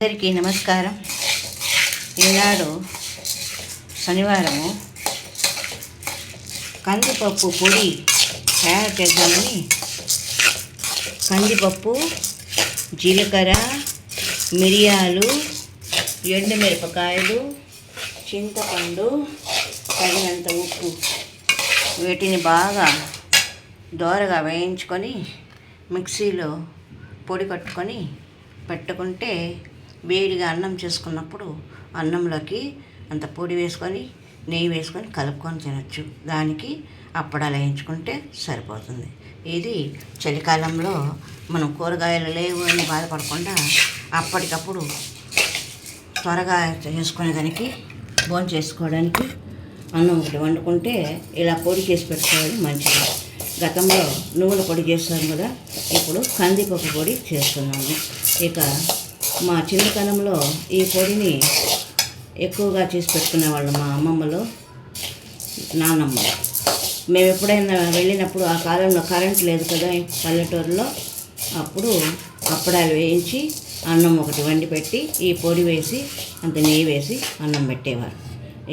అందరికీ నమస్కారం. ఈనాడు శనివారము కందిపప్పు పొడి తయారు చేద్దామని కందిపప్పు, జీలకర్ర, మిరియాలు, ఎండుమిరపకాయలు, చింతపండు, తగినంత ఉప్పు వీటిని బాగా దోరగా వేయించుకొని మిక్సీలో పొడి కట్టుకొని పెట్టుకుంటే వేడిగా అన్నం చేసుకున్నప్పుడు అన్నంలోకి అంత పొడి వేసుకొని నెయ్యి వేసుకొని కలుపుకొని తినచ్చు. దానికి అప్పడాలు వేయించుకుంటే సరిపోతుంది. ఇది చలికాలంలో మనం కూరగాయలు లేవు అని బాధపడకుండా అప్పటికప్పుడు త్వరగా చేసుకునేదానికి భోజనం చేసుకోవడానికి అన్నం ఒకటి వండుకుంటే ఇలా పొడి చేసి పెట్టుకోవడం మంచిది. గతంలో నువ్వుల పొడి చేస్తాను కదా, ఇప్పుడు కందిపప్పు పొడి చేస్తున్నాను. ఇక మా చిన్నతనంలో ఈ పొడిని ఎక్కువగా చేసి పెట్టుకునేవాళ్ళు మా అమ్మమ్మలు, నాన్నమ్మలు. మేము ఎప్పుడైనా వెళ్ళినప్పుడు ఆ కాలంలో కరెంట్ లేదు కదా పల్లెటూరులో, అప్పుడు అప్పడాలు వేయించి అన్నం ఒకటి వండి పెట్టి ఈ పొడి వేసి అంత నెయ్యి వేసి అన్నం పెట్టేవారు.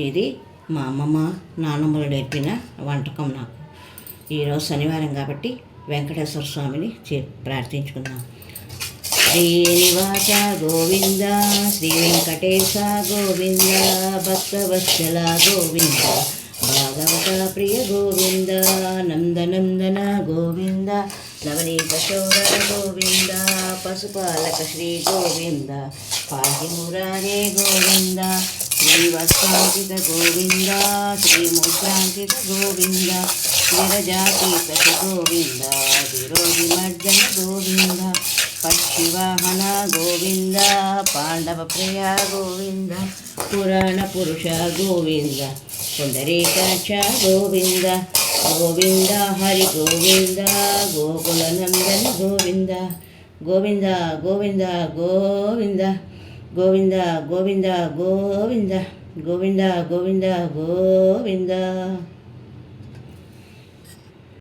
ఇది మా అమ్మమ్మ నాన్నమ్మలు నేర్పిన వంటకం నాకు. ఈరోజు శనివారం కాబట్టి వెంకటేశ్వర స్వామిని ప్రార్థించుకుందాం. శ్రీనివాస గోవింద, శ్రీ వెంకటేశ గోవింద, భక్తవత్సల గోవింద, భాగవత ప్రియ గోవింద, నందనందన గోవింద, నవనీత శౌర గోవింద, పశుపాలక శ్రీ గోవింద, పాహి మురారే గోవింద, శ్రీవత్సాంకిత గోవింద, శ్రీముద్రాంకిత గోవింద, విరజాతీత గోవింద, విరోధి మర్జన గోవింద, పక్షివాహన గోవింద, పాండవ ప్రియ గోవింద, పురాణ పురుష గోవింద, పుండరీకాక్ష గోవింద, గోవింద హరి గోవింద, గోకుల నందన గోవింద, గోవింద గోవింద గోవింద, గోవింద గోవింద గోవింద, గోవింద గోవింద గోవింద.